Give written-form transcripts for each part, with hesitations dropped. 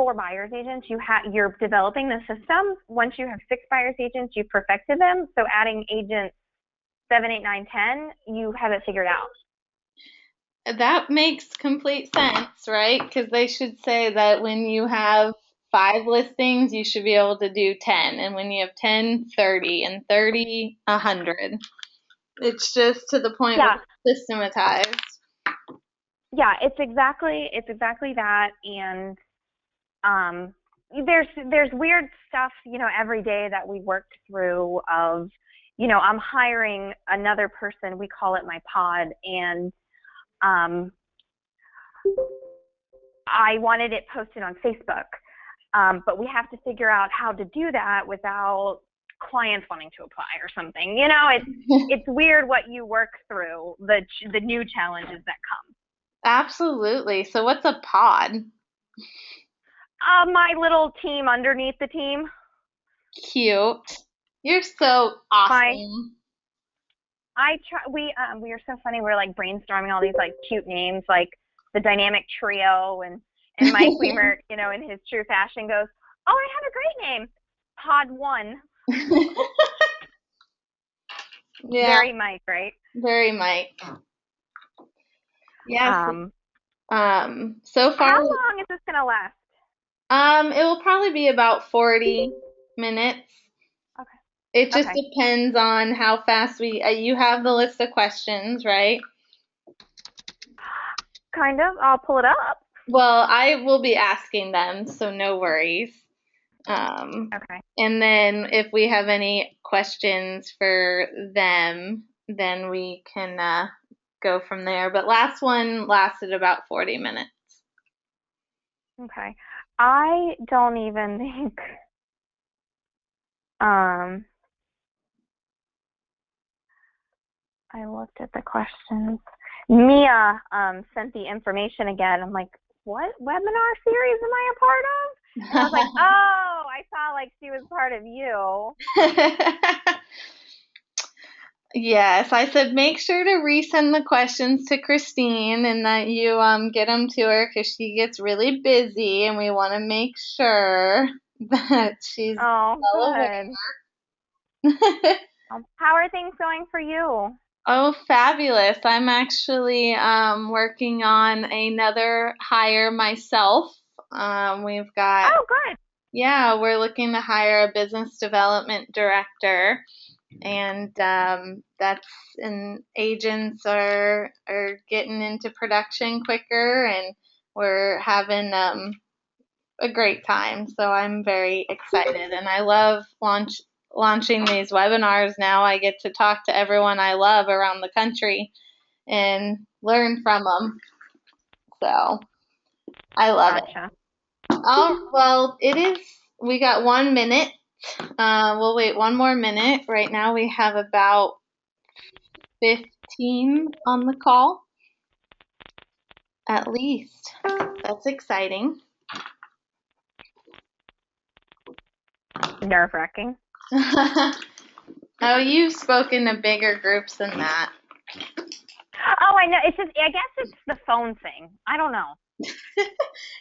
4 buyer's agents, you're developing the system. Once you have 6 buyer's agents, you've perfected them. So adding agents 7, 8, 9, 10, you have it figured out. That makes complete sense, right? Because they should say that when you have 5 listings, you should be able to do 10. And when you have 10, 30, and 30, 100. It's just to the point where it's systematized. Yeah, it's exactly that. And there's weird stuff, every day that we work through of, I'm hiring another person, we call it my pod, and I wanted it posted on Facebook. But we have to figure out how to do that without clients wanting to apply or something. It's weird what you work through, the new challenges that come. Absolutely. So what's a pod? My little team underneath the team. Cute. You're so awesome. We are so funny. We're like brainstorming all these like cute names, like the dynamic trio, and Mike Weimer, in his true fashion goes, "Oh, I have a great name, Pod 1." Yeah. Very Mike, right? Very Mike. Yes. So far. How long is this gonna last? It will probably be about 40 minutes. Okay. It just depends on how fast you have the list of questions, right? Kind of. I'll pull it up. Well, I will be asking them, so no worries. Okay. And then if we have any questions for them, then we can go from there. But last one lasted about 40 minutes. Okay. I don't even think I looked at the questions. Mia sent the information again. I'm like, what webinar series am I a part of? And I was like, oh, I saw like she was part of you. Yes, I said make sure to resend the questions to Christine and that you get them to her because she gets really busy and we want to make sure that she's well aware. How are things going for you? Oh, fabulous. I'm actually working on another hire myself. We've got. Oh, good. Yeah, we're looking to hire a business development director, and agents are getting into production quicker, and we're having a great time. So I'm very excited, and I love launching these webinars now. I get to talk to everyone I love around the country and learn from them. So I love it. Oh, well, we got 1 minute. We'll wait 1 more minute. Right now we have about 15 on the call. At least. That's exciting. Nerve-wracking. Oh, you've spoken to bigger groups than that. Oh, I know. I guess it's the phone thing. I don't know.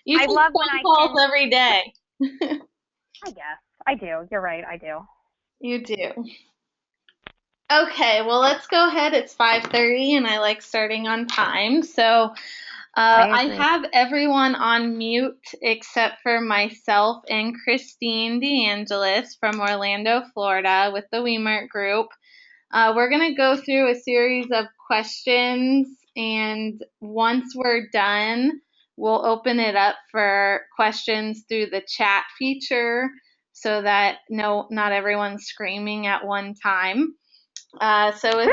I love when I calls every day. I guess. I do. You're right. I do. You do. Okay, well, let's go ahead. It's 5:30 and I like starting on time. So I have everyone on mute except for myself and Christine DeAngelis from Orlando, Florida with the Weimer Group. We're going to go through a series of questions, and once we're done, we'll open it up for questions through the chat feature so that not everyone's screaming at one time. So if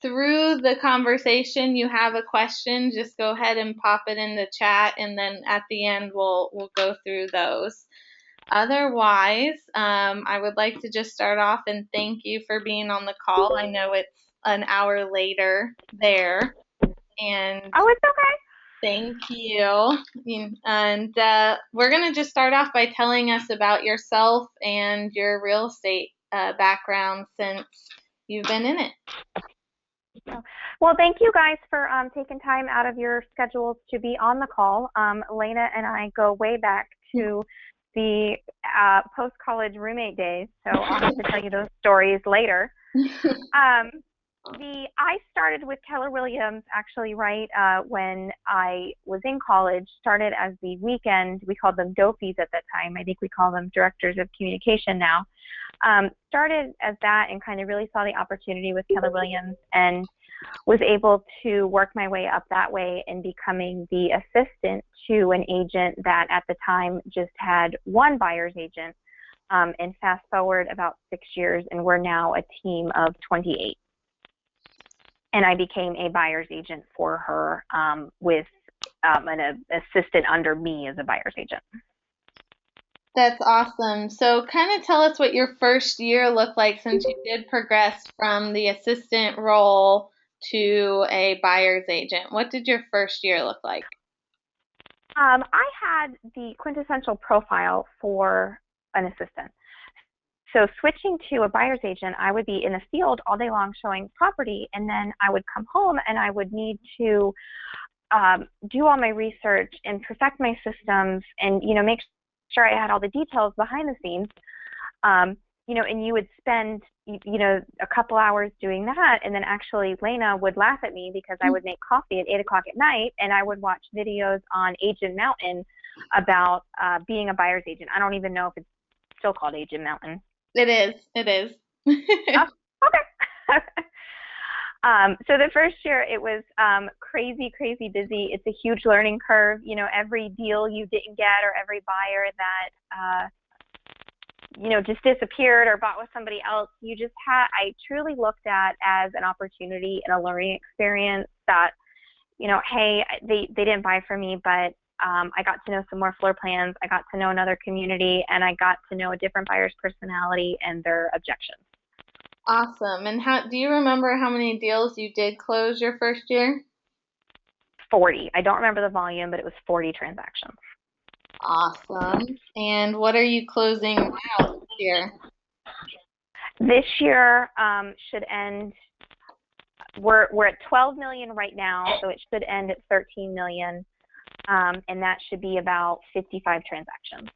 through the conversation you have a question, just go ahead and pop it in the chat, and then at the end we'll go through those. Otherwise, I would like to just start off and thank you for being on the call. I know it's an hour later there. And oh, it's okay. Thank you. And we're going to just start off by telling us about yourself and your real estate background since you've been in it. So, well, thank you guys for taking time out of your schedules to be on the call. Elena and I go way back to the post-college roommate days, so I'll have to tell you those stories later. I started with Keller Williams actually right when I was in college. Started as the weekend, we called them DOPIs at that time. I think we call them directors of communication now. Started as that and kind of really saw the opportunity with Keller Williams and was able to work my way up that way and becoming the assistant to an agent that at the time just had one buyer's agent. And fast forward about 6 years and we're now a team of 28. And I became a buyer's agent for her with an assistant under me as a buyer's agent. That's awesome. So kind of tell us what your first year looked like since you did progress from the assistant role to a buyer's agent. What did your first year look like? I had the quintessential profile for an assistant. So switching to a buyer's agent, I would be in the field all day long showing property, and then I would come home and I would need to do all my research and perfect my systems and, make sure I had all the details behind the scenes. And you would spend, a couple hours doing that, and then actually Lena would laugh at me because I would make coffee at 8 o'clock at night, and I would watch videos on Agent Mountain about being a buyer's agent. I don't even know if it's still called Agent Mountain. It is. Oh, okay. So the first year it was crazy busy. It's a huge learning curve. Every deal you didn't get or every buyer that, just disappeared or bought with somebody else, I truly looked at as an opportunity and a learning experience that, hey, they didn't buy from me, but I got to know some more floor plans. I got to know another community, and I got to know a different buyer's personality and their objections. Awesome. And do you remember how many deals you did close your first year? 40. I don't remember the volume, but it was 40 transactions. Awesome. And what are you closing now this year? This year should end. We're at 12 million right now, so it should end at 13 million. And that should be about 55 transactions.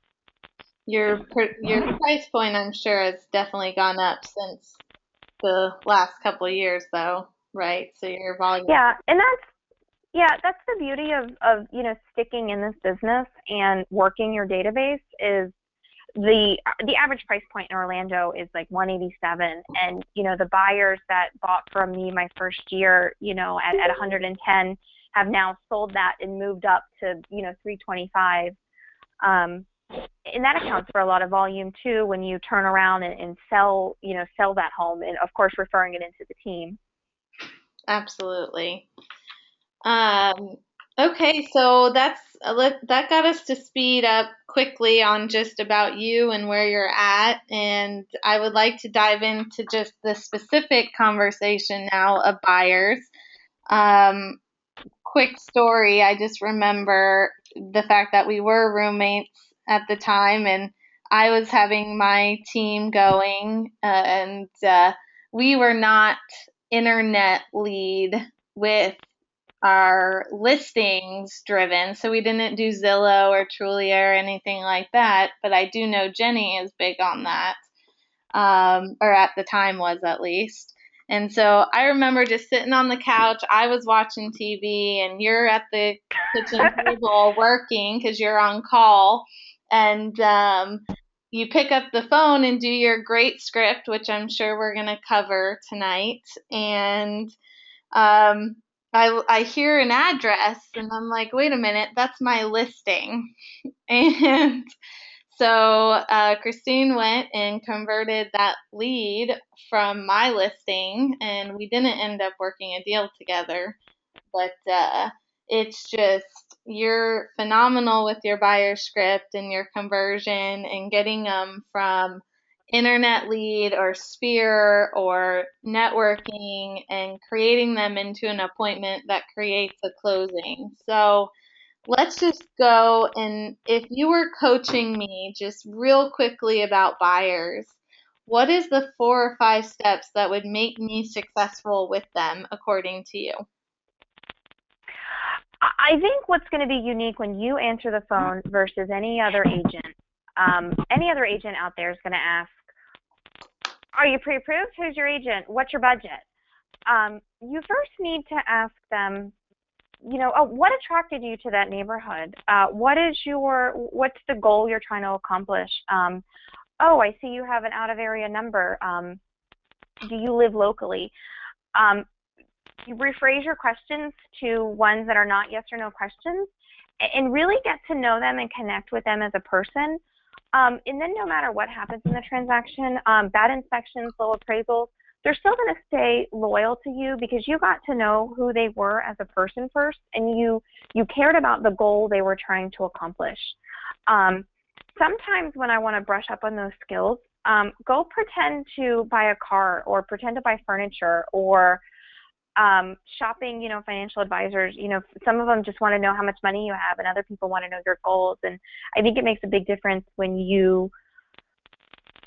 Your price point, I'm sure, has definitely gone up since the last couple of years, though, right? So your volume. Yeah, and that's the beauty of sticking in this business and working your database is the average price point in Orlando is like 187, and the buyers that bought from me my first year, at 110. Have now sold that and moved up to 325, and that accounts for a lot of volume too when you turn around and sell that home, and of course referring it into the team. Absolutely. Okay, so that got us to speed up quickly on just about you and where you're at, and I would like to dive into just the specific conversation now of buyers. Quick story, I just remember the fact that we were roommates at the time, and I was having my team going, and we were not internet lead with our listings driven, so we didn't do Zillow or Trulia or anything like that, but I do know Jenny is big on that, or at the time was at least. And so I remember just sitting on the couch, I was watching TV, and you're at the kitchen table working because you're on call, and you pick up the phone and do your great script, which I'm sure we're going to cover tonight, and I hear an address, and I'm like, wait a minute, that's my listing. And so Christine went and converted that lead from my listing, and we didn't end up working a deal together. But it's just, you're phenomenal with your buyer script and your conversion and getting them from internet lead or Sphere or networking and creating them into an appointment that creates a closing. So let's just go, and if you were coaching me just real quickly about buyers, What is the 4 or 5 steps that would make me successful with them, according to you? I think what's going to be unique when you answer the phone versus any other agent out there is going to ask, are you pre-approved? Who's your agent? What's your budget? You first need to ask them, what attracted you to that neighborhood? What's the goal you're trying to accomplish? Oh, I see you have an out-of-area number. Do you live locally? You rephrase your questions to ones that are not yes or no questions and really get to know them and connect with them as a person. And then no matter what happens in the transaction, bad inspections, low appraisals, they're still going to stay loyal to you because you got to know who they were as a person first, and you cared about the goal they were trying to accomplish. Sometimes when I want to brush up on those skills, go pretend to buy a car or pretend to buy furniture or shopping, financial advisors, some of them just want to know how much money you have and other people want to know your goals. And I think it makes a big difference when you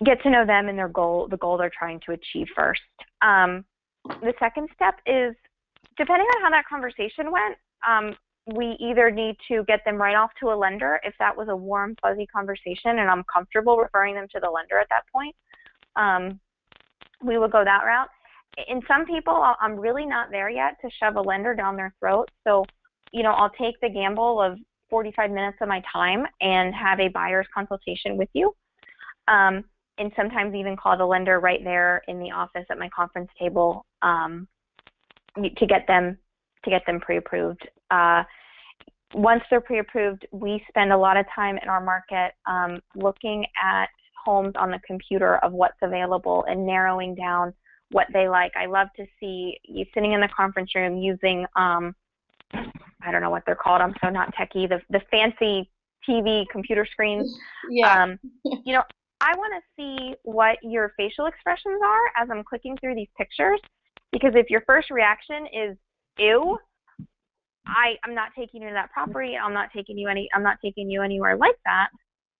get to know them and the goal they're trying to achieve first. The second step is, depending on how that conversation went, we either need to get them right off to a lender if that was a warm, fuzzy conversation and I'm comfortable referring them to the lender at that point. We would go that route. In some people, I'm really not there yet to shove a lender down their throat. So, I'll take the gamble of 45 minutes of my time and have a buyer's consultation with you. And sometimes even call the lender right there in the office at my conference table to get them pre-approved. Once they're pre-approved, we spend a lot of time in our market looking at homes on the computer of what's available and narrowing down what they like. I love to see you sitting in the conference room using, I don't know what they're called. I'm so not techie. The fancy TV computer screens. Yeah. I want to see what your facial expressions are as I'm clicking through these pictures, because if your first reaction is ew, I'm not taking you to that property. I'm not taking you anywhere like that.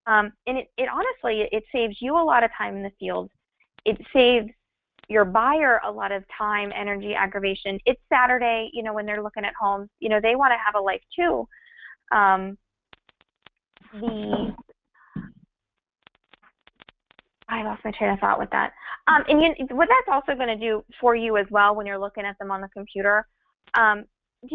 And it honestly, it saves you a lot of time in the field. It saves your buyer a lot of time, energy, aggravation. It's Saturday, when they're looking at homes, they want to have a life too. I lost my train of thought with that. And what that's also going to do for you as well when you're looking at them on the computer, do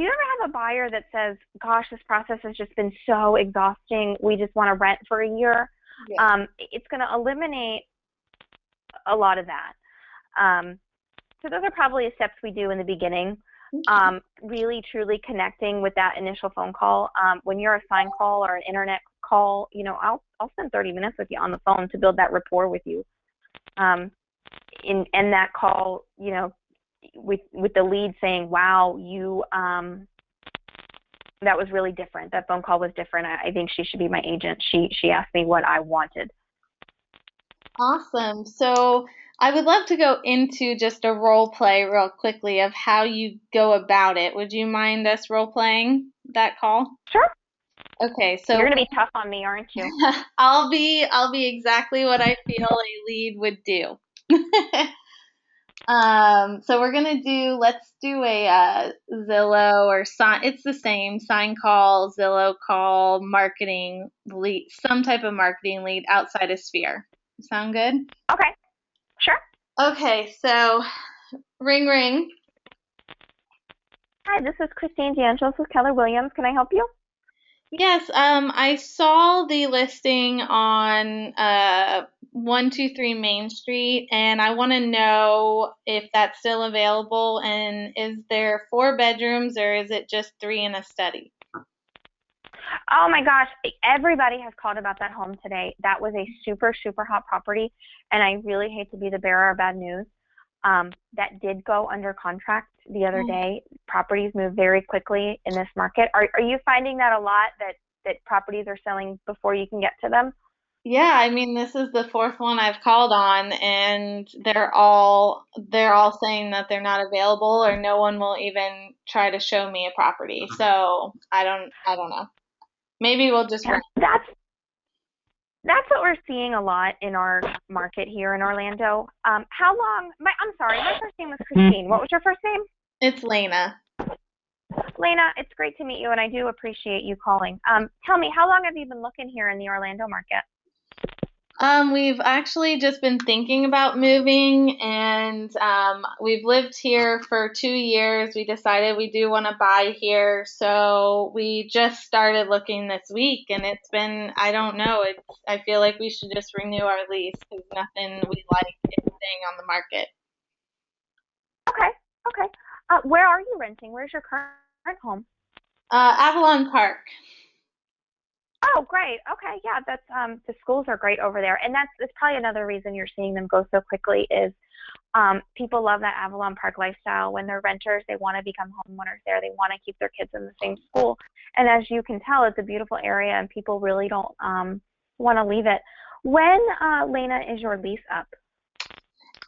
you ever have a buyer that says, gosh, this process has just been so exhausting, we just want to rent for a year? Yeah. It's going to eliminate a lot of that. So those are probably the steps we do in the beginning. Really, truly connecting with that initial phone call. When you're a sign call or an internet call, I'll spend 30 minutes with you on the phone to build that rapport with you. In that call, with the lead saying, wow, that was really different. That phone call was different. I think she should be my agent. She asked me what I wanted. Awesome. So I would love to go into just a role play real quickly of how you go about it. Would you mind us role playing that call? Sure. Okay, so you're gonna be tough on me, aren't you? I'll be exactly what I feel a lead would do. So let's do a Zillow or it's the same, sign call, Zillow call, marketing lead, some type of marketing lead outside of Sphere. Sound good? Okay, sure. Okay, so ring, ring. Hi, this is Christine DeAngelis with Keller Williams. Can I help you? Yes, I saw the listing on 123 Main Street, and I want to know if that's still available, and is there 4 bedrooms, or is it just 3 and a study? Oh my gosh, everybody has called about that home today. That was a super, super hot property, and I really hate to be the bearer of bad news. That did go under contract the other day. Properties move very quickly in this market. Are you finding that a lot, that properties are selling before you can get to them? Yeah, I mean, this is the 4th one I've called on, and they're all saying that they're not available, or no one will even try to show me a property. So I don't know. Maybe we'll just. That's what we're seeing a lot in our market here in Orlando. How long? I'm sorry. My first name was Christine. What was your first name? It's Lena. Lena, it's great to meet you, and I do appreciate you calling. Tell me, how long have you been looking here in the Orlando market? We've actually just been thinking about moving, and we've lived here for 2 years. We decided we do want to buy here, so we just started looking this week, and it's been, I don't know, I feel like we should just renew our lease because nothing we like is staying on the market. Okay, okay. Where are you renting? Where's your current home? Avalon Park. Oh, great. Okay, yeah, that's the schools are great over there, and that's probably another reason you're seeing them go so quickly is people love that Avalon Park lifestyle. When they're renters, they want to become homeowners there. They want to keep their kids in the same school, and as you can tell, it's a beautiful area, and people really don't want to leave it. When, Lena, is your lease up?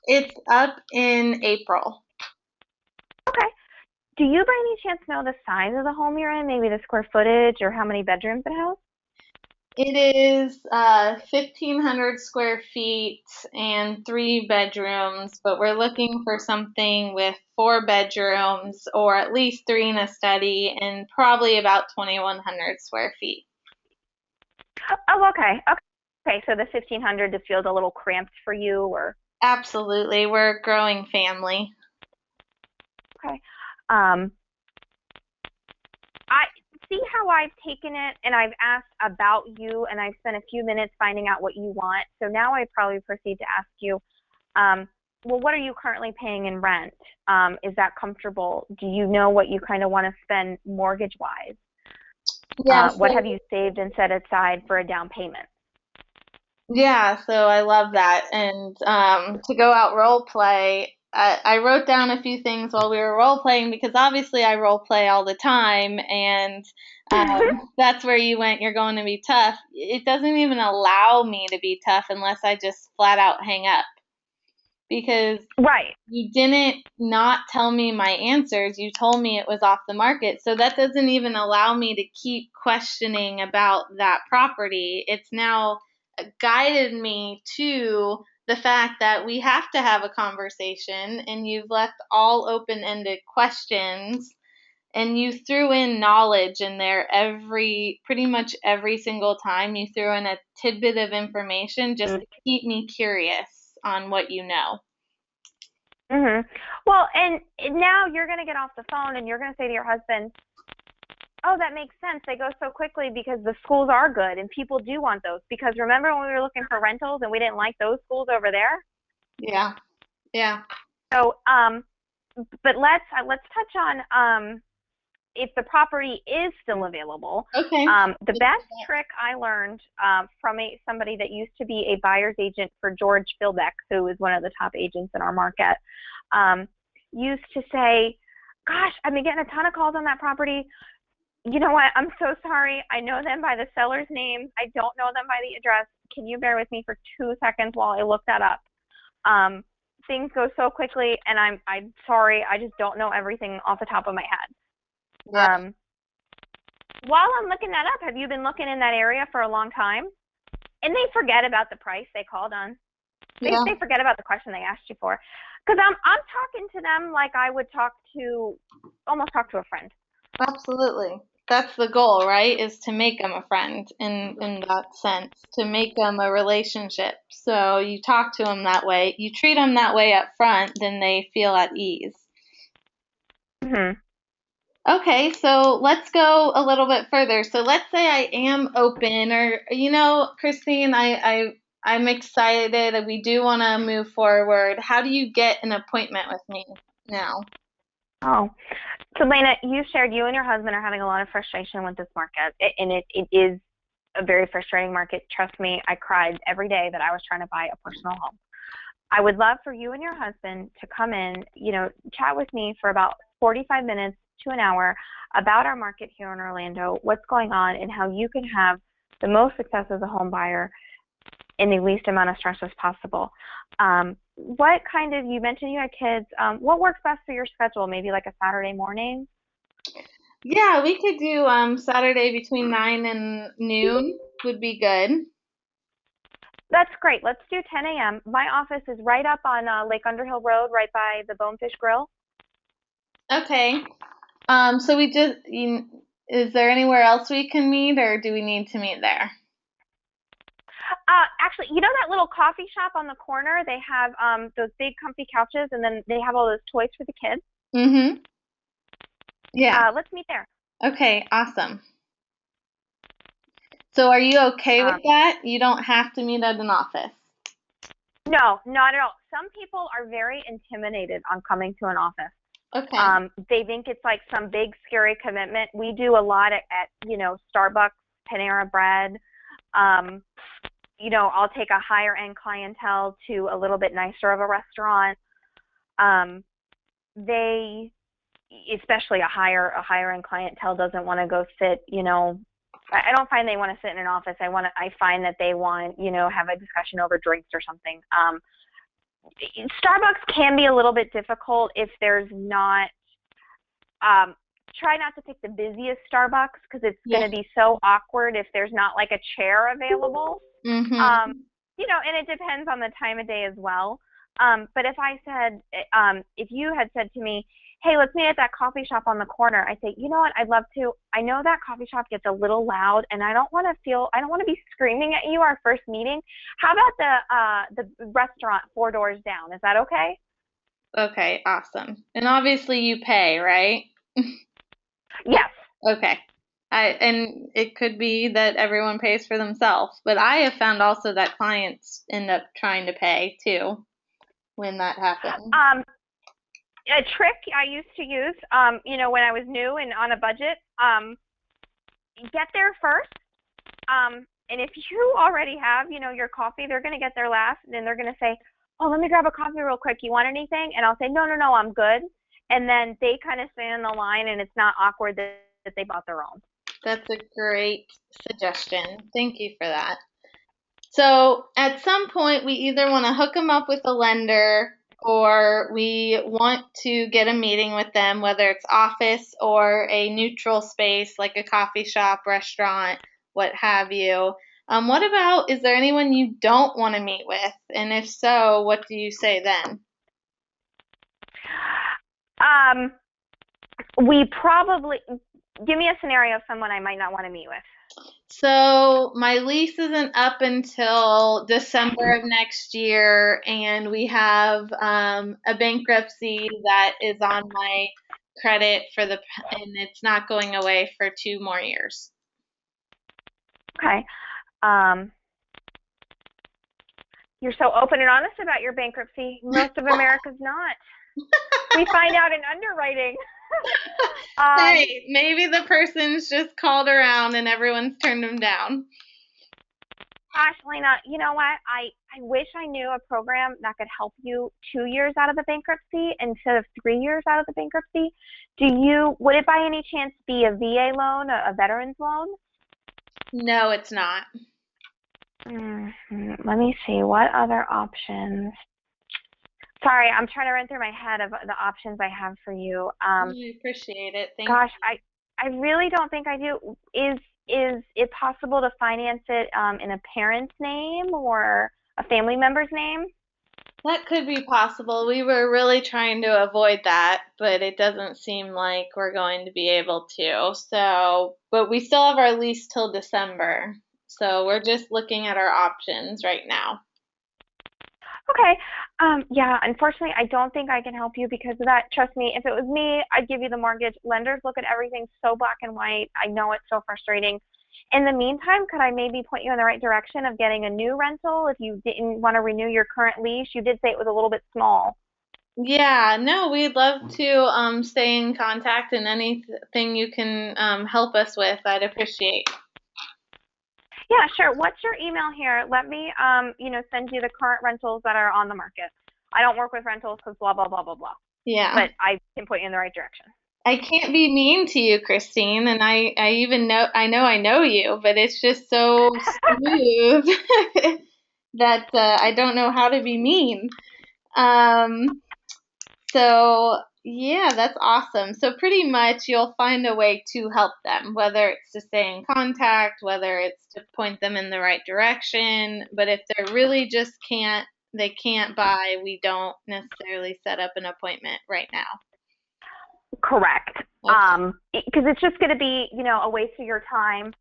It's up in April. Okay. Do you by any chance know the size of the home you're in? Maybe the square footage or how many bedrooms it has? It is 1,500 square feet and 3 bedrooms, but we're looking for something with 4 bedrooms or at least three in a study and probably about 2,100 square feet. Oh, okay. Okay. Okay, so the 1500 just feels a little cramped for you, or Absolutely. We're a growing family. okay. Um, I see how I've taken it and I've asked about you and I've spent a few minutes finding out what you want. So now I probably proceed to ask you, um, well, what are you currently paying in rent? Is that comfortable? Do you know what you kind of want to spend mortgage wise? Yeah, What so have you saved and set aside for a down payment? Yeah, so I love that. And to go out role play, I wrote down a few things while we were role playing because obviously I role play all the time, and that's where you went. You're going to be tough. It doesn't even allow me to be tough unless I just flat out hang up because Right. you didn't not tell me my answers. You told me it was off the market. So that doesn't even allow me to keep questioning about that property. It's now guided me to the fact that we have to have a conversation, and you've left all open-ended questions, and you threw in knowledge in there pretty much every single time. You threw in a tidbit of information just to keep me curious on what you know. Well, and now you're going to get off the phone and you're going to say to your husband, oh, that makes sense. They go so quickly because the schools are good and people do want those. Because remember when we were looking for rentals and we didn't like those schools over there? Yeah. Yeah. So, but let's touch on if the property is still available. Okay. The best trick I learned from somebody that used to be a buyer's agent for George Philbeck, who is one of the top agents in our market, used to say, gosh, I've been getting a ton of calls on that property. You know what? I'm so sorry. I know them by the seller's name. I don't know them by the address. Can you bear with me for 2 seconds while I look that up? Things go so quickly, and I'm sorry. I just don't know everything off the top of my head. Yeah. While I'm looking that up, have you been looking in that area for a long time? And they forget about the price they called on. They forget about the question they asked you for. Because I'm talking to them like I would almost talk to a friend. Absolutely. That's the goal, right? Is to make them a friend in that sense, to make them a relationship. So you talk to them that way, you treat them that way up front, then they feel at ease. Okay, so let's go a little bit further. So let's say I am open, or Christine, I'm excited. We do want to move forward. How do you get an appointment with me now? Oh, so Lena, you shared you and your husband are having a lot of frustration with this market, and it is a very frustrating market. Trust me, I cried every day that I was trying to buy a personal home. I would love for you and your husband to come in, chat with me for about 45 minutes to an hour about our market here in Orlando, what's going on, and how you can have the most success as a home buyer in the least amount of stress as possible. You mentioned you had kids. What works best for your schedule? Maybe like a Saturday morning? Yeah, we could do Saturday between 9 and noon would be good. That's great. Let's do 10 a.m. My office is right up on Lake Underhill Road, right by the Bonefish Grill. Okay. So is there anywhere else we can meet, or do we need to meet there? Actually, you know that little coffee shop on the corner? They have those big comfy couches, and then they have all those toys for the kids. Mm-hmm. Yeah. Let's meet there. Okay, awesome. So are you okay with that? You don't have to meet at an office. No, not at all. Some people are very intimidated on coming to an office. Okay. They think it's like some big scary commitment. We do a lot at Starbucks, Panera Bread. I'll take a higher end clientele to a little bit nicer of a restaurant. They, especially a higher end clientele, doesn't want to go sit. I don't find they want to sit in an office. I find that they want, have a discussion over drinks or something. Starbucks can be a little bit difficult if there's not. Try not to pick the busiest Starbucks because it's going to be so awkward if there's not like a chair available. Mm-hmm. And it depends on the time of day as well. But if you had said to me, hey, let's meet at that coffee shop on the corner, I say, you know what, I'd love to. I know that coffee shop gets a little loud, and I don't want to be screaming at you our first meeting. How about the restaurant 4 doors down? Is that okay? Okay, awesome. And obviously you pay, right? Yes. Okay. And it could be that everyone pays for themselves, but I have found also that clients end up trying to pay too when that happens. A trick I used to use, when I was new and on a budget, get there first. And if you already have, your coffee, they're going to get there last, and then they're going to say, oh, let me grab a coffee real quick. You want anything? And I'll say, no, I'm good. And then they kind of stand in the line, and it's not awkward that they bought their own. That's a great suggestion. Thank you for that. So at some point, we either want to hook them up with a lender or we want to get a meeting with them, whether it's office or a neutral space like a coffee shop, restaurant, what have you. Is there anyone you don't want to meet with? And if so, what do you say then? Give me a scenario of someone I might not want to meet with. So my lease isn't up until December of next year, and we have a bankruptcy that is on my credit and it's not going away for 2 more years. Okay. You're so open and honest about your bankruptcy. Most of America's not. We find out in underwriting. Hey, maybe the person's just called around and everyone's turned them down. Gosh, Lena, you know what? I wish I knew a program that could help you 2 years out of the bankruptcy instead of 3 years out of the bankruptcy. Would it by any chance be a VA loan, a veteran's loan? No, it's not. Let me see. What other options? Sorry, I'm trying to run through my head of the options I have for you. I appreciate it. Thank you. I really don't think I do. Is it possible to finance it in a parent's name or a family member's name? That could be possible. We were really trying to avoid that, but it doesn't seem like we're going to be able to. But we still have our lease till December. So we're just looking at our options right now. Okay. Yeah, unfortunately, I don't think I can help you because of that. Trust me, if it was me, I'd give you the mortgage. Lenders look at everything so black and white. I know it's so frustrating. In the meantime, could I maybe point you in the right direction of getting a new rental if you didn't want to renew your current lease? You did say it was a little bit small. Yeah, no, we'd love to stay in contact, and anything you can help us with, I'd appreciate. Yeah, sure. What's your email here? Let me, send you the current rentals that are on the market. I don't work with rentals because blah, blah, blah, blah, blah. Yeah. But I can point you in the right direction. I can't be mean to you, Christine, and I know you, but it's just so smooth that I don't know how to be mean. So Yeah, that's awesome. So pretty much you'll find a way to help them, whether it's to stay in contact, whether it's to point them in the right direction. But if they really just they can't buy, we don't necessarily set up an appointment right now. Correct. Okay. Because it's just going to be, a waste of your time.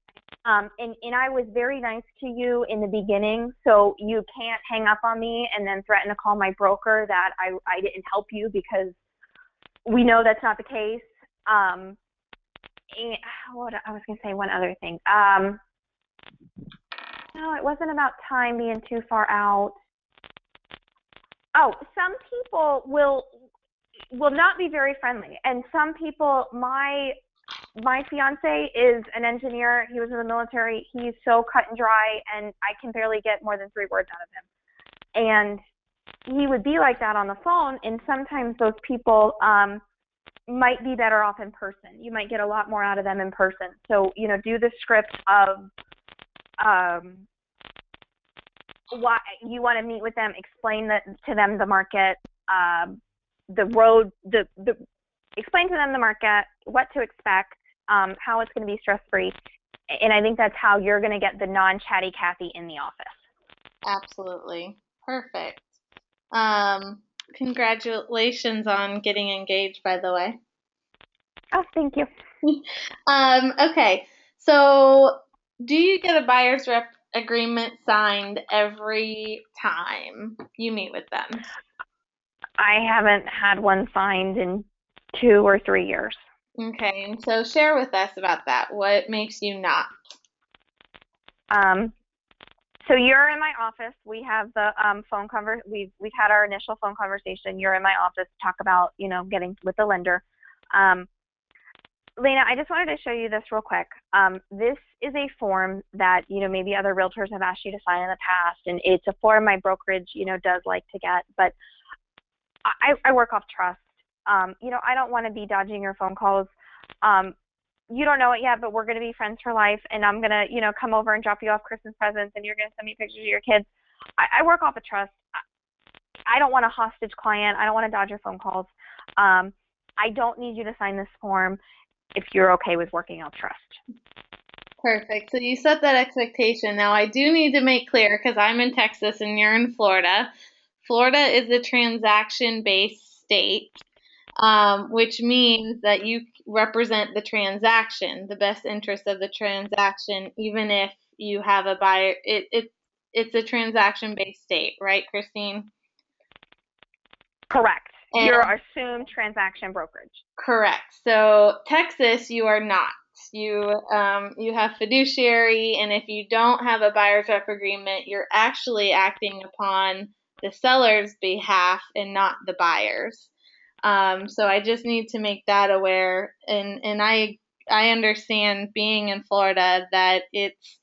And I was very nice to you in the beginning, so you can't hang up on me and then threaten to call my broker that I didn't help you, because we know that's not the case. And what I was going to say, one other thing. No, it wasn't about time being too far out. Oh, some people will not be very friendly, and some people, my fiance is an engineer. He was in the military. He's so cut and dry, and I can barely get more than 3 words out of him. And he would be like that on the phone, and sometimes those people might be better off in person. You might get a lot more out of them in person. So, do the script of why you want to meet with them, explain to them the market, the road, explain to them the market, what to expect, how it's going to be stress-free. And I think that's how you're going to get the non-chatty Kathy in the office. Absolutely. Perfect. Congratulations on getting engaged, by the way. Oh, thank you. Okay. So do you get a buyer's rep agreement signed every time you meet with them? I haven't had one signed in 2 or 3 years. Okay, and so share with us about that. What makes you not? So you're in my office. We have the phone we've had our initial phone conversation. You're in my office to talk about, getting with the lender. Lena, I just wanted to show you this real quick. This is a form that, maybe other realtors have asked you to sign in the past, and it's a form my brokerage, does like to get, but I work off trust. I don't want to be dodging your phone calls. You don't know it yet, but we're going to be friends for life, and I'm going to, come over and drop you off Christmas presents, and you're going to send me pictures of your kids. I work off of trust. I don't want a hostage client. I don't want to dodge your phone calls. I don't need you to sign this form if you're okay with working off trust. Perfect. So you set that expectation. Now, I do need to make clear, because I'm in Texas and you're in Florida. Florida is a transaction-based state, which means that you represent the transaction, the best interest of the transaction, even if you have a buyer. It's a transaction-based state, right, Christine? Correct. You're assumed transaction brokerage. Correct. So Texas, you are not. You have fiduciary, and if you don't have a buyer's rep agreement, you're actually acting upon the seller's behalf and not the buyer's. So I just need to make that aware, and I understand, being in Florida, that it's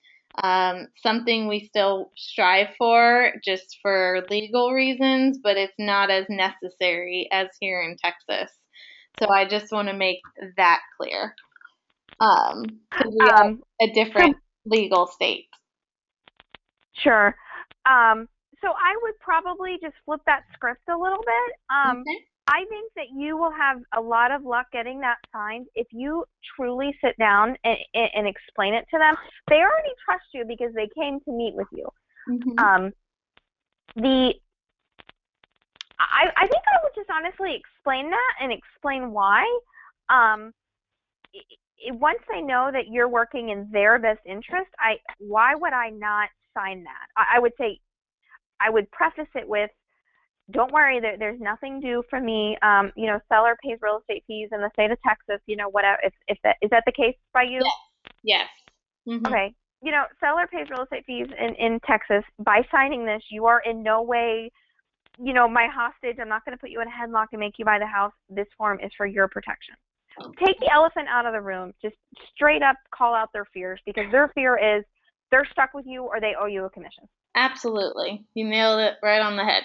something we still strive for just for legal reasons, but it's not as necessary as here in Texas. So I just want to make that clear. Because we are a different legal state. Sure. So I would probably just flip that script a little bit. Okay. I think that you will have a lot of luck getting that signed if you truly sit down and explain it to them. They already trust you because they came to meet with you. Mm-hmm. I think I would just honestly explain that and explain why. Once they know that you're working in their best interest, why would I not sign that? I would say, I would preface it with, don't worry, there's nothing due from me. Seller pays real estate fees in the state of Texas. Whatever. If that is that the case by you? Yes. Mm-hmm. Okay. Seller pays real estate fees in Texas. By signing this, you are in no way, my hostage. I'm not going to put you in a headlock and make you buy the house. This form is for your protection. Take the elephant out of the room. Just straight up call out their fears, because their fear is they're stuck with you or they owe you a commission. Absolutely. You nailed it right on the head.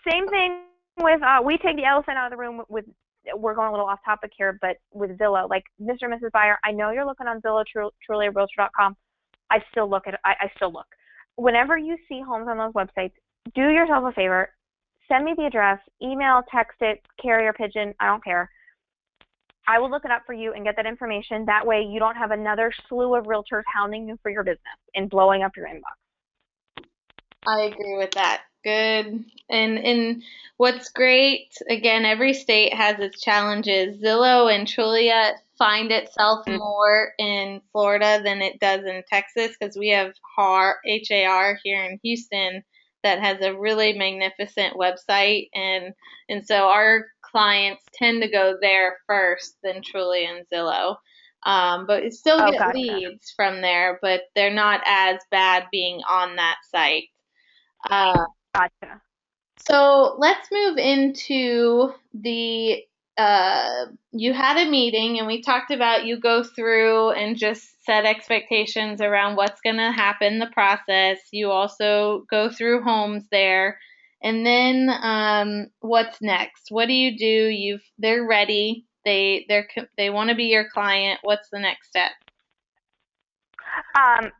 Same thing with, we take the elephant out of the room with, we're going a little off topic here, but with Zillow, like, Mr. and Mrs. Buyer, I know you're looking on Zillow, TrulyARealtor.com. I still look. Whenever you see homes on those websites, do yourself a favor, send me the address, email, text it, carrier pigeon, I don't care. I will look it up for you and get that information. That way you don't have another slew of realtors hounding you for your business and blowing up your inbox. I agree with that. Good. And what's great, again, every state has its challenges. Zillow and Trulia find itself more in Florida than it does in Texas because we have HAR here in Houston that has a really magnificent website, and so our clients tend to go there first than Trulia and Zillow. But it still get gotcha. leads from there, but they're not as bad being on that site. Gotcha. So let's move into the you had a meeting and we talked about you go through and just set expectations around what's going to happen, the process. You also go through homes there. And then what's next? What do you do? They're ready. They want to be your client. What's the next step?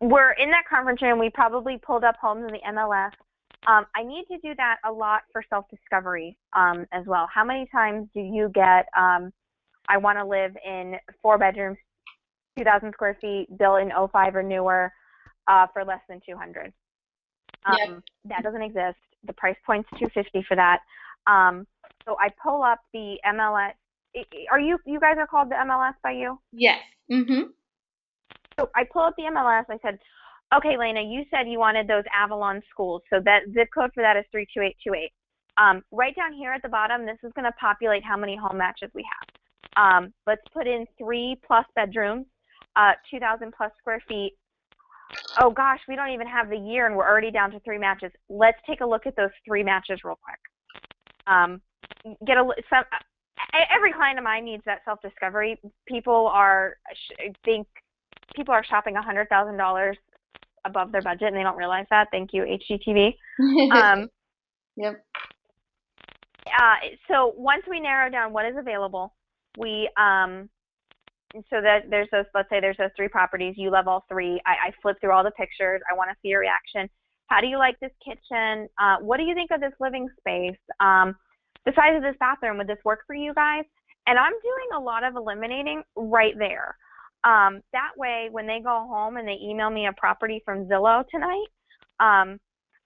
We're in that conference room. We probably pulled up homes in the MLS. I need to do that a lot for self-discovery as well. How many times do you get, I want to live in 4 bedrooms, 2,000 square feet, built in '05 or newer for less than $200? Yep. That doesn't exist. The price point's $250 for that. So I pull up the MLS. You guys are called the MLS by you? Yes. Mm-hmm. So I pull up the MLS. I said, okay, Lena, you said you wanted those Avalon schools, so that zip code for that is 32828. Right down here at the bottom, this is going to populate how many home matches we have. Let's put in 3+ bedrooms, 2,000+ square feet. Oh gosh, we don't even have the year and we're already down to 3 matches. Let's take a look at those 3 matches real quick. Every client of mine needs that self-discovery. People are shopping $100,000 above their budget and they don't realize that. Thank you, HGTV. Yep. So once we narrow down what is available, we so that there's those, let's say there's those 3 properties. You love all 3. I flip through all the pictures. I want to see your reaction. How do you like this kitchen? What do you think of this living space? The size of this bathroom, would this work for you guys? And I'm doing a lot of eliminating right there. That way, when they go home and they email me a property from Zillow tonight, I'm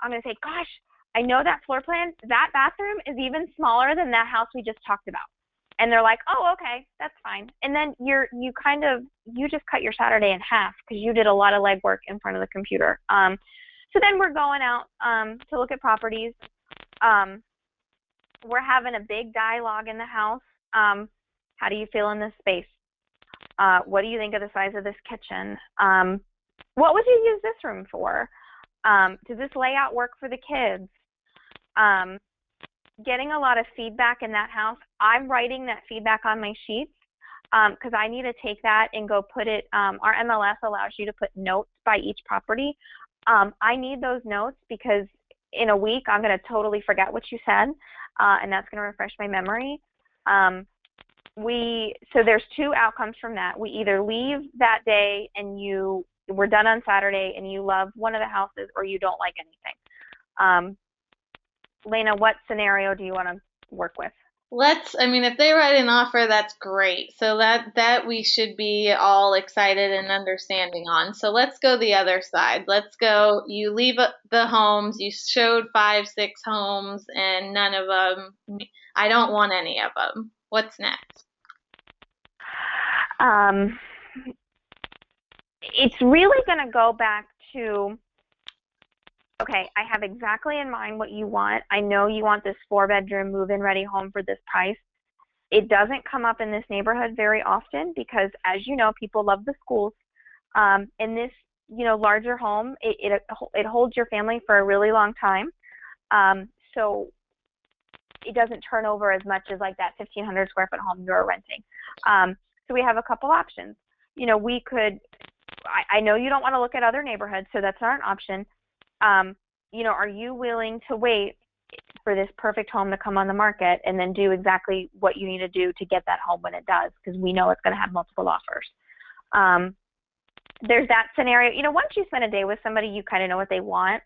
going to say, gosh, I know that floor plan, that bathroom is even smaller than that house we just talked about. And they're like, oh, okay, that's fine. And then you just cut your Saturday in half because you did a lot of legwork in front of the computer. So then we're going out to look at properties. We're having a big dialogue in the house. How do you feel in this space? What do you think of the size of this kitchen? What would you use this room for? Does this layout work for the kids? Getting a lot of feedback in that house. I'm writing that feedback on my sheets because I need to take that and go put it. Our MLS allows you to put notes by each property. I need those notes because in a week I'm going to totally forget what you said, and that's going to refresh my memory. So there's 2 outcomes from that. We either leave that day and we're done on Saturday and you love one of the houses, or you don't like anything. Lena, what scenario do you want to work with? If they write an offer, that's great. So that we should be all excited and understanding on. So let's go the other side. Let's go, you leave the homes, you showed 5, 6 homes, and none of them, I don't want any of them. What's next? It's really going to go back to, okay, I have exactly in mind what you want. I know you want this 4-bedroom move-in ready home for this price. It doesn't come up in this neighborhood very often because, as you know, people love the schools. In this, larger home, it holds your family for a really long time. So it doesn't turn over as much as like that 1,500 square foot home you're renting. So we have a couple options. We could, I know you don't want to look at other neighborhoods, so that's not an option. Are you willing to wait for this perfect home to come on the market and then do exactly what you need to do to get that home when it does? Because we know it's going to have multiple offers. There's that scenario. Once you spend a day with somebody, you kind of know what they want.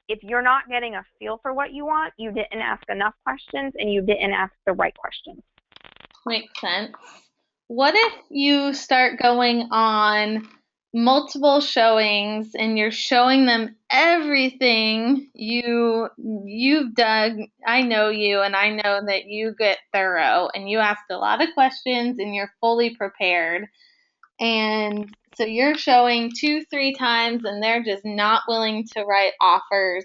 if you're not getting a feel for what you want, you didn't ask enough questions and you didn't ask the right questions. Makes sense. What if you start going on multiple showings and you're showing them everything you've done? I know you, and I know that you get thorough and you ask a lot of questions and you're fully prepared. And so you're showing 2, 3 times and they're just not willing to write offers.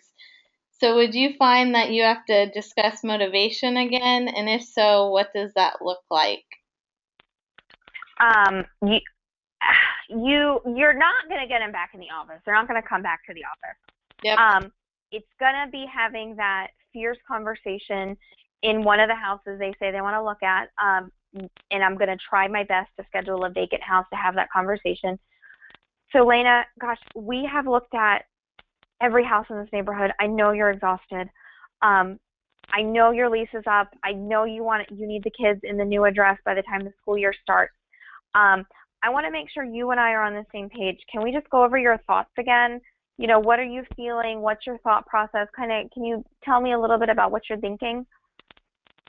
So would you find that you have to discuss motivation again? And if so, what does that look like? You you're not going to get them back in the office. They're not going to come back to the office. Yep. It's going to be having that fierce conversation in one of the houses they say they want to look at. And I'm going to try my best to schedule a vacant house to have that conversation. So Lena, gosh, we have looked at every house in this neighborhood. I know you're exhausted. I know your lease is up. I know you need the kids in the new address by the time the school year starts. I want to make sure you and I are on the same page. Can we just go over your thoughts again? You know, what are you feeling? What's your thought process? Can you tell me a little bit about what you're thinking?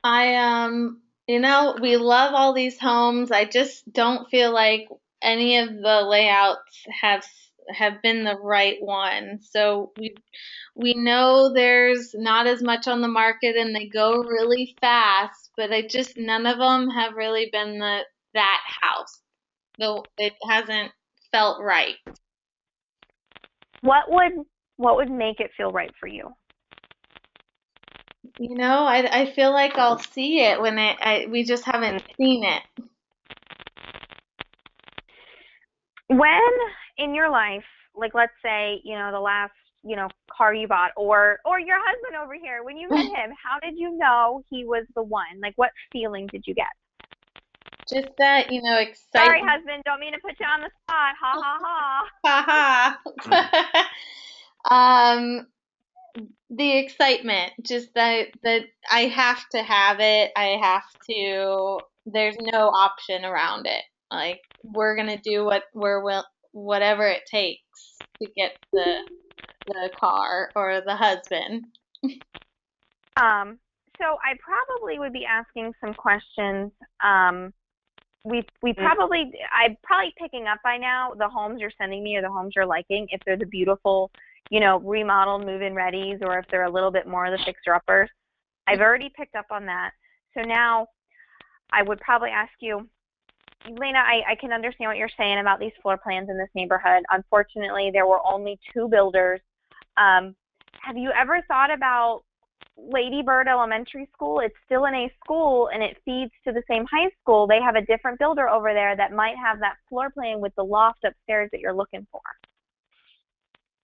We love all these homes. I just don't feel like any of the layouts have been the right one. So we know there's not as much on the market and they go really fast, but none of them have really been that house. Though it hasn't felt right. What would make it feel right for you? I feel like I'll see it when we just haven't seen it. When in your life, like let's say, the last, car you bought or your husband over here, when you met him, how did you know he was the one? Like what feeling did you get? Just that, excitement. Sorry, husband, don't mean to put you on the spot. Ha ha ha. Ha ha. The excitement, just that I have to have it. There's no option around it. Like we're going to do whatever it takes to get the car or the husband. So I probably would be asking some questions. I'm probably picking up by now the homes you're sending me or the homes you're liking, if they're the beautiful, remodeled move-in readies, or if they're a little bit more of the fixer-uppers. I've already picked up on that. So now I would probably ask you, Lena, I can understand what you're saying about these floor plans in this neighborhood. Unfortunately, there were only 2 builders. Have you ever thought about Lady Bird Elementary School? It's still an A school and it feeds to the same high school. They have a different builder over there that might have that floor plan with the loft upstairs that you're looking for.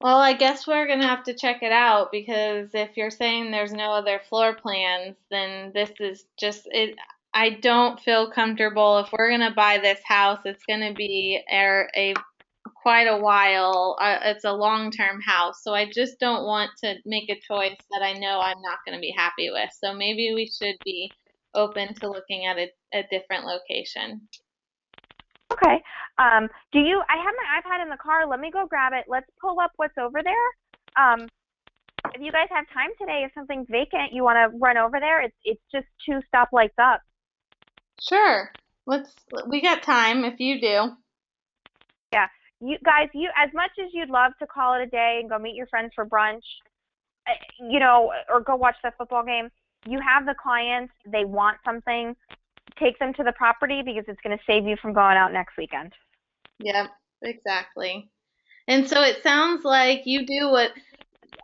Well, I guess we're going to have to check it out, because if you're saying there's no other floor plans, then this is just it. I don't feel comfortable. If we're going to buy this house, it's going to be quite a while. It's a long-term house, so I just don't want to make a choice that I know I'm not going to be happy with. So maybe we should be open to looking at a different location. Okay. I have my iPad in the car. Let me go grab it. Let's pull up what's over there. If you guys have time today, if something's vacant, you want to run over there. It's just 2 stoplights up. Sure. We got time if you do. Yeah. You guys, as much as you'd love to call it a day and go meet your friends for brunch, or go watch that football game, you have the clients, they want something, take them to the property, because it's going to save you from going out next weekend. Yep, exactly. And so it sounds like you do what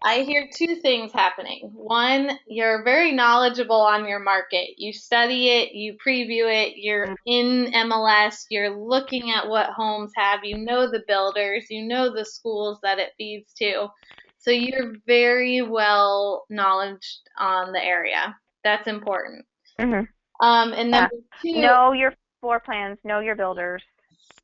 I hear 2 things happening. One, you're very knowledgeable on your market. You study it, you preview it, you're in MLS, you're looking at what homes have, you know the builders, you know the schools that it feeds to. So you're very well knowledged on the area. That's important. Mm-hmm. And number 2, know your floor plans, know your builders.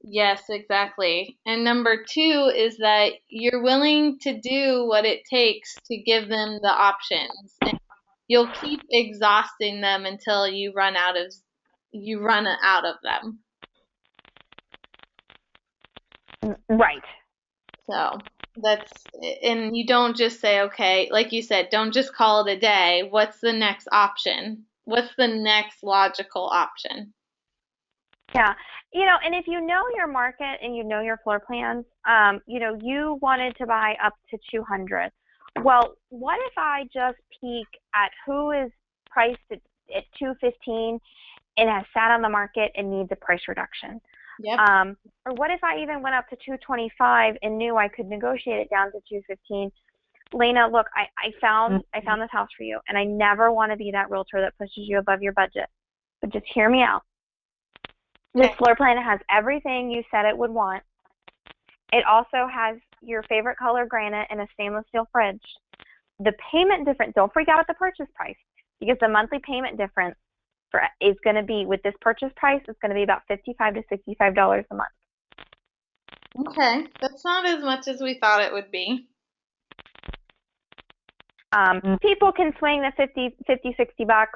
Yes, exactly. And number 2 is that you're willing to do what it takes to give them the options. And you'll keep exhausting them until you run out of them. Right. So That's, and you don't just say, okay, like you said, don't just call it a day. What's the next option? What's the next logical option? Yeah. And if you know your market and you know your floor plans, you wanted to buy up to 200. Well, what if I just peek at who is priced at 215 and has sat on the market and needs a price reduction? Yep. Or what if I even went up to 225 and knew I could negotiate it down to 215? Lena, look, I found this house for you, and I never want to be that realtor that pushes you above your budget. But just hear me out. This floor plan has everything you said it would want. It also has your favorite color granite and a stainless steel fridge. The payment difference, don't freak out at the purchase price, because the monthly payment difference is going to be, with this purchase price, it's going to be about $55 to $65 a month. Okay, that's not as much as we thought it would be. People can swing the 50, $60.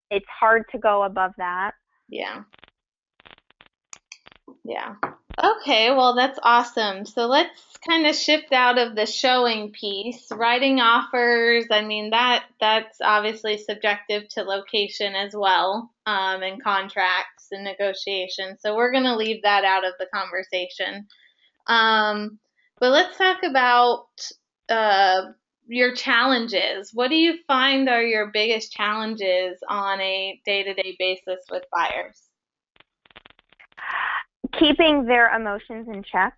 It's hard to go above that. Yeah. Yeah. Okay, well, that's awesome. So let's kind of shift out of the showing piece. Writing offers, I mean, that's obviously subjective to location as well, and contracts and negotiations. So we're going to leave that out of the conversation. But let's talk about your challenges. What do you find are your biggest challenges on a day-to-day basis with buyers? Keeping their emotions in check.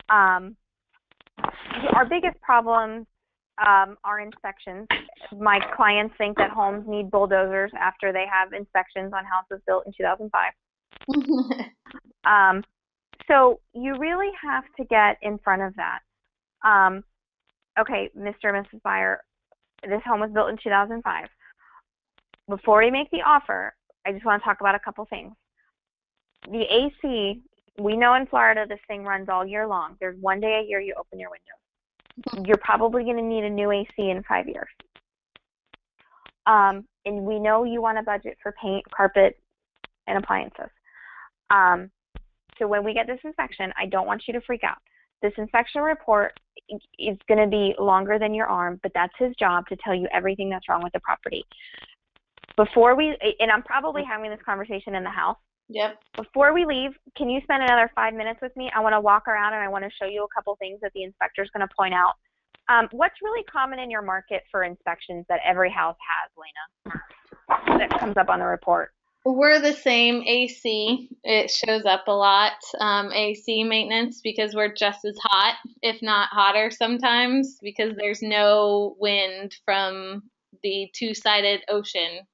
Our biggest problems are inspections. My clients think that homes need bulldozers after they have inspections on houses built in 2005. So you really have to get in front of that. Okay, Mr. and Mrs. Buyer, this home was built in 2005. Before we make the offer, I just want to talk about a couple things. The AC, we know in Florida this thing runs all year long. There's one day a year you open your windows. You're probably going to need a new AC in 5 years. And we know you want a budget for paint, carpet, and appliances. So when we get this inspection, I don't want you to freak out. This inspection report is going to be longer than your arm, but that's his job, to tell you everything that's wrong with the property. And I'm probably having this conversation in the house. Yep. Before we leave, can you spend another 5 minutes with me? I want to walk around and I want to show you a couple things that the inspector is going to point out. What's really common in your market for inspections that every house has, Lena, that comes up on the report? We're the same. AC, it shows up a lot. AC maintenance, because we're just as hot, if not hotter sometimes, because there's no wind from the two-sided ocean.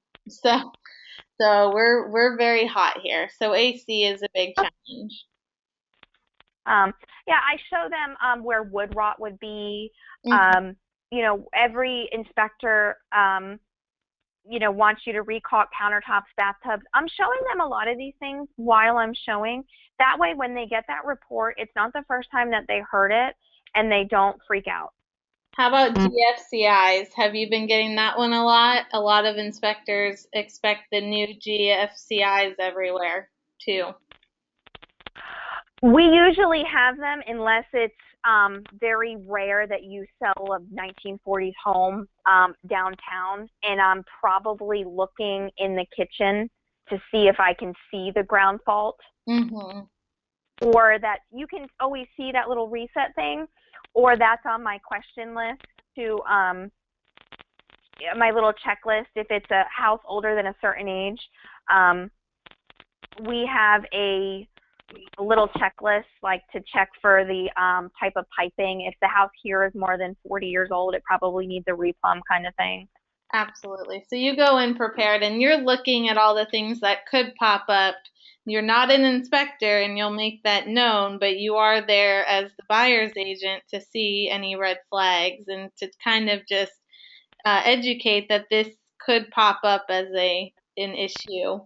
So we're very hot here. So AC is a big challenge. Yeah, I show them where wood rot would be. Every inspector wants you to recaulk countertops, bathtubs. I'm showing them a lot of these things while I'm showing. That way, when they get that report, it's not the first time that they heard it and they don't freak out. How about GFCIs? Have you been getting that one a lot? A lot of inspectors expect the new GFCIs everywhere, too. We usually have them unless it's very rare that you sell a 1940s home downtown, and I'm probably looking in the kitchen to see if I can see the ground fault. Mm-hmm. Or that you can always see that little reset thing, or that's on my question list to my little checklist. If it's a house older than a certain age, we have a little checklist, like, to check for the type of piping. If the house here is more than 40 years old, it probably needs a replumb, kind of thing. Absolutely. So you go in prepared and you're looking at all the things that could pop up. You're not an inspector and you'll make that known, but you are there as the buyer's agent to see any red flags and to kind of just educate that this could pop up as an issue.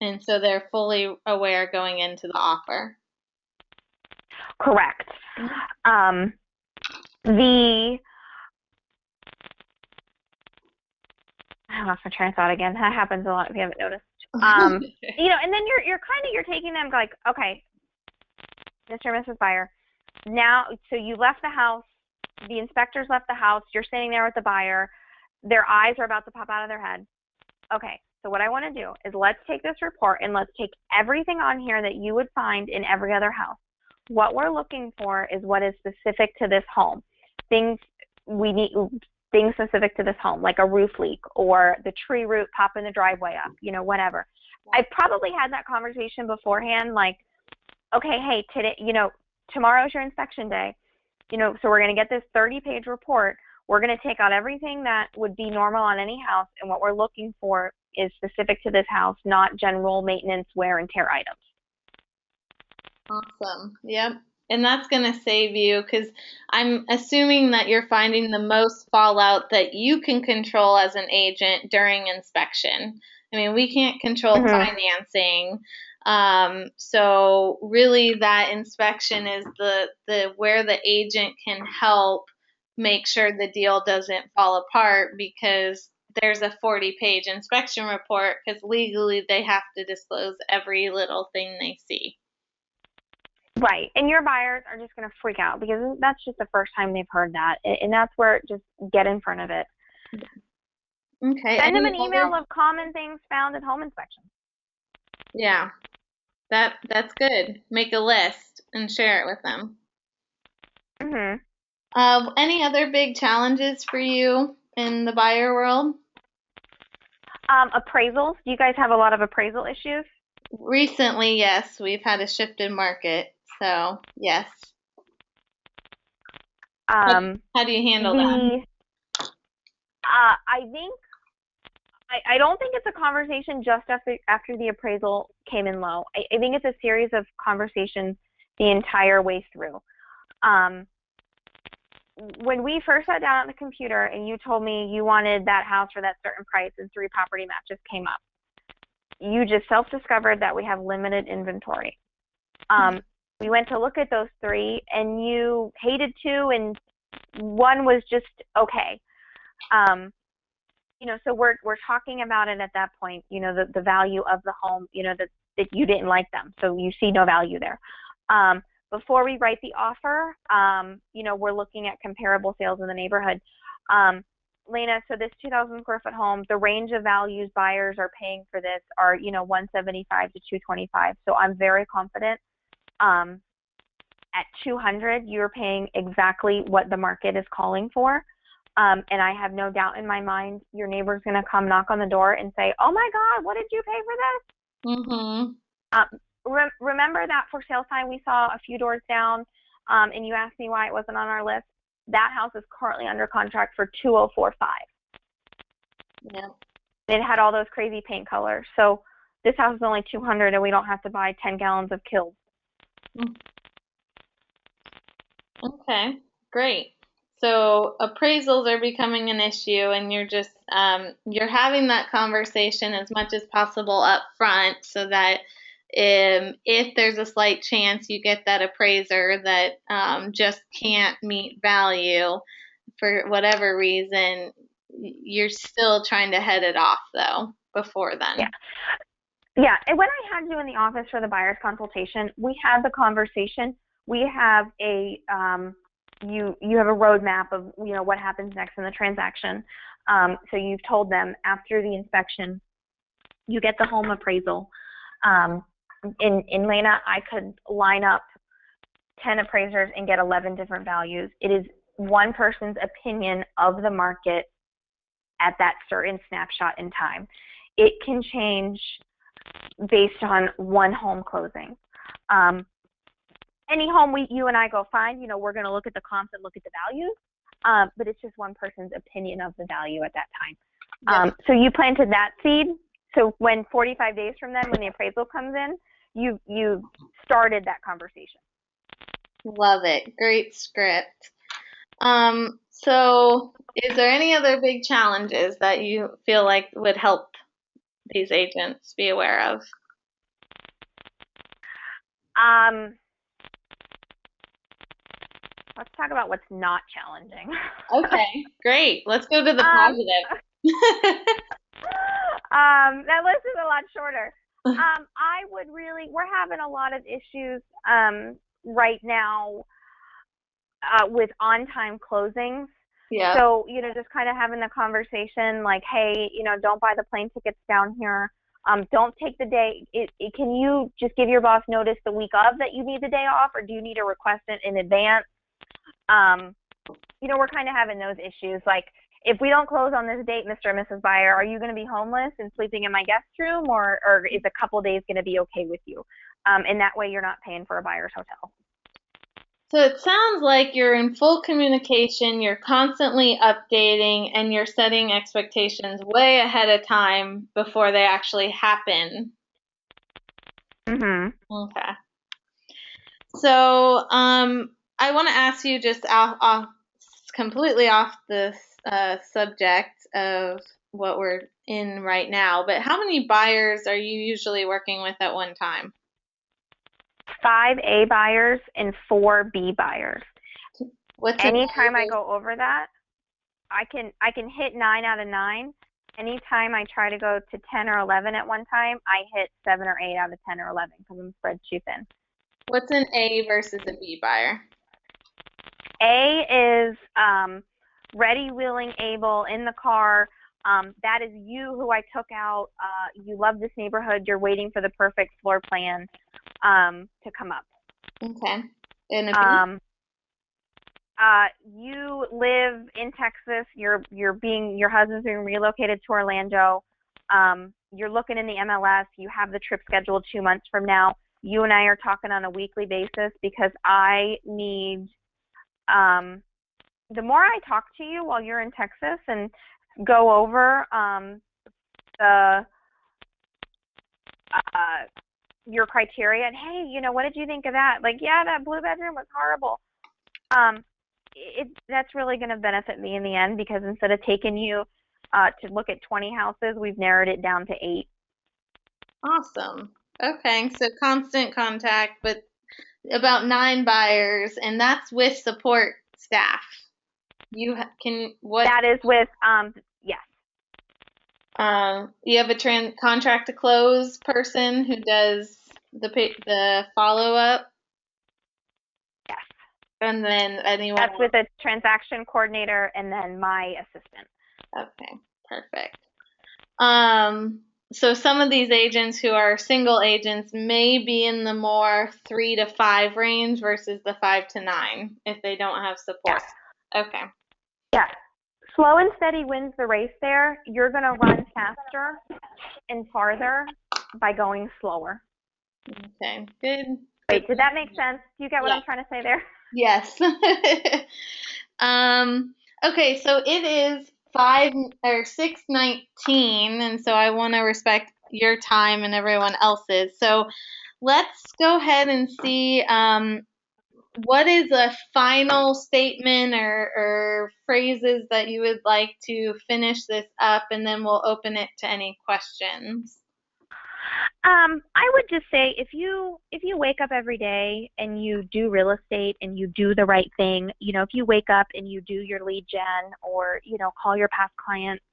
And so they're fully aware going into the offer. Correct. I lost my train of thought again. That happens a lot if you haven't noticed. And then you're taking them like, okay, Mr. and Mrs. Buyer, now, so you left the house, the inspectors left the house, you're sitting there with the buyer, their eyes are about to pop out of their head. Okay, so what I want to do is let's take this report and let's take everything on here that you would find in every other house. What we're looking for is what is specific to this home. Things specific to this home, like a roof leak or the tree root popping the driveway up, whatever. I probably had that conversation beforehand, like, okay, hey, today, tomorrow's your inspection day, so we're going to get this 30-page report. We're going to take out everything that would be normal on any house, and what we're looking for is specific to this house, not general maintenance, wear and tear items. Awesome. Yep. And that's going to save you, because I'm assuming that you're finding the most fallout that you can control as an agent during inspection. I mean, we can't control financing. So really that inspection is the where the agent can help make sure the deal doesn't fall apart, because there's a 40-page inspection report, because legally they have to disclose every little thing they see. Right. And your buyers are just going to freak out, because that's just the first time they've heard that. And that's where just get in front of it. Okay. Send them an email of common things found at home inspections. Yeah. That's good. Make a list and share it with them. Any other big challenges for you in the buyer world? Appraisals. Do you guys have a lot of appraisal issues? Recently, yes. We've had a shifted market. So, yes. How do you handle that? I don't think it's a conversation just after the appraisal came in low. I think it's a series of conversations the entire way through. When we first sat down on the computer and you told me you wanted that house for that certain price and 3 property matches came up, you just self-discovered that we have limited inventory. We went to look at those 3 and you hated 2 and 1 was just okay. So we're talking about it at that point, the value of the home, that you didn't like them. So you see no value there. Before we write the offer, we're looking at comparable sales in the neighborhood. Lena, so this 2,000 square foot home, the range of values buyers are paying for this are, 175 to 225. So I'm very confident. At 200, you're paying exactly what the market is calling for. And I have no doubt in my mind your neighbor's going to come knock on the door and say, oh my God, what did you pay for this? Remember that for sale sign we saw a few doors down, and you asked me why it wasn't on our list? That house is currently under contract for $2,045. Yeah. It had all those crazy paint colors. So this house is only 200 and we don't have to buy 10 gallons of Kilz. Okay, great. So appraisals are becoming an issue, and you're just you're having that conversation as much as possible up front, so that if there's a slight chance you get that appraiser that just can't meet value for whatever reason, you're still trying to head it off though before then. Yeah. And when I had you in the office for the buyer's consultation, we had the conversation. We have a you have a roadmap of what happens next in the transaction. So you've told them after the inspection, you get the home appraisal. In Lena, I could line up 10 appraisers and get 11 different values. It is one person's opinion of the market at that certain snapshot in time. It can change based on one home closing. Any home you and I go find, we're going to look at the comps and look at the values, but it's just one person's opinion of the value at that time. So you planted that seed. So when 45 days from then, when the appraisal comes in, you started that conversation. Love it. Great script. So is there any other big challenges that you feel like would help these agents be aware of? Let's talk about what's not challenging. Okay, great. Let's go to the positive. That list is a lot shorter. We're having a lot of issues right now with on-time closings. Yeah. So, just kind of having the conversation like, hey, don't buy the plane tickets down here. Don't take the day. Can you just give your boss notice the week of that you need the day off, or do you need to request it in advance? We're kind of having those issues. Like, if we don't close on this date, Mr. and Mrs. Buyer, are you going to be homeless and sleeping in my guest room, or is a couple days going to be okay with you? And that way you're not paying for a buyer's hotel. So it sounds like you're in full communication, you're constantly updating, and you're setting expectations way ahead of time before they actually happen. Mhm. Okay. So I want to ask you just completely off the subject of what we're in right now, but how many buyers are you usually working with at one time? 5 A buyers and 4 B buyers. Anytime I go go over that, I can hit 9 out of 9. Anytime I try to go to 10 or 11 at one time, I hit 7 or 8 out of 10 or 11 because I'm spread too thin. What's an A versus a B buyer? A is ready, willing, able, in the car. That is you who I took out. You love this neighborhood. You're waiting for the perfect floor plan to come up. Okay. And a B? You live in Texas. Your husband's being relocated to Orlando. You're looking in the MLS. You have the trip scheduled 2 months from now. You and I are talking on a weekly basis because I need. The more I talk to you while you're in Texas and go over your criteria and hey, what did you think of that? Like, yeah, that blue bedroom was horrible. That's really going to benefit me in the end because instead of taking you to look at 20 houses, we've narrowed it down to 8. Awesome. Okay, so constant contact, but about 9 buyers, and that's with support staff. That is with yes. You have a contract to close person who does the follow up. Yes. And then anyone. That's with a transaction coordinator and then my assistant. Okay, perfect. So some of these agents who are single agents may be in the more 3 to 5 range versus the 5 to 9 if they don't have support. Yes. Okay. Yeah. Slow and steady wins the race there. You're going to run faster and farther by going slower. Okay, good. Wait, did that make sense? Do you get what I'm trying to say there? Yes. Okay, so it is 6:19, and so I want to respect your time and everyone else's. So let's go ahead and see what is a final statement or phrases that you would like to finish this up, and then we'll open it to any questions. I would just say if you wake up every day and you do real estate and you do the right thing, if you wake up and you do your lead gen or, call your past clients,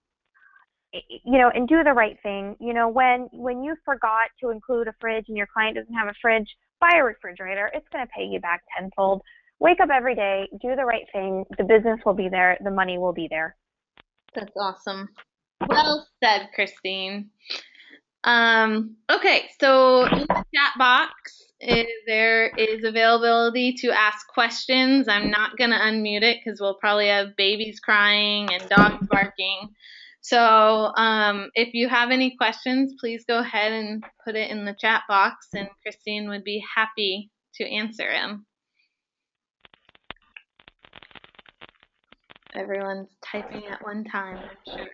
and do the right thing, when you forgot to include a fridge and your client doesn't have a fridge, buy a refrigerator. It's going to pay you back tenfold. Wake up every day, do the right thing. The business will be there. The money will be there. That's awesome. Well said, Christine. Okay, so in the chat box, there is availability to ask questions. I'm not going to unmute it because we'll probably have babies crying and dogs barking. So if you have any questions, please go ahead and put it in the chat box, and Christine would be happy to answer them. Everyone's typing at one time, I'm sure.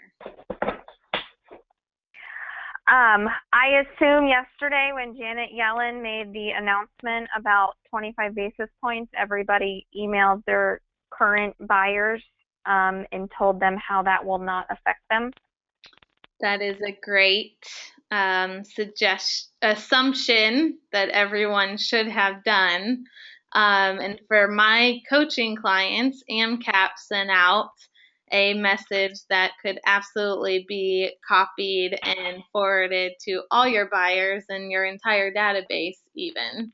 I assume yesterday when Janet Yellen made the announcement about 25 basis points, everybody emailed their current buyers and told them how that will not affect them. That is a great assumption that everyone should have done. And for my coaching clients, AMCAP sent out a message that could absolutely be copied and forwarded to all your buyers and your entire database even.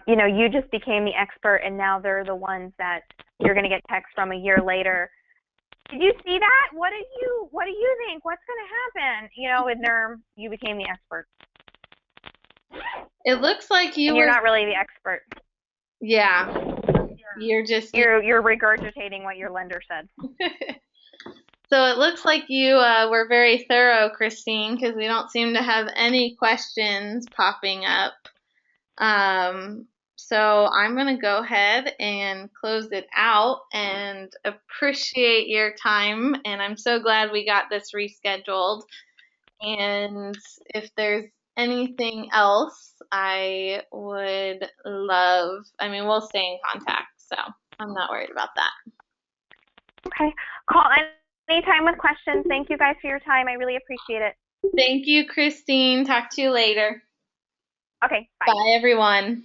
You just became the expert, and now they're the ones that you're going to get text from a year later. Did you see that? What do you think? What's going to happen? And you became the expert. It looks like you're not really the expert. Yeah. You're regurgitating what your lender said. So it looks like you were very thorough, Christine, because we don't seem to have any questions popping up. So I'm going to go ahead and close it out and appreciate your time. And I'm so glad we got this rescheduled. And if there's anything else, I would love, we'll stay in contact. So I'm not worried about that. Okay. Call anytime with questions. Thank you guys for your time. I really appreciate it. Thank you, Christine. Talk to you later. Okay. Bye. Bye, everyone.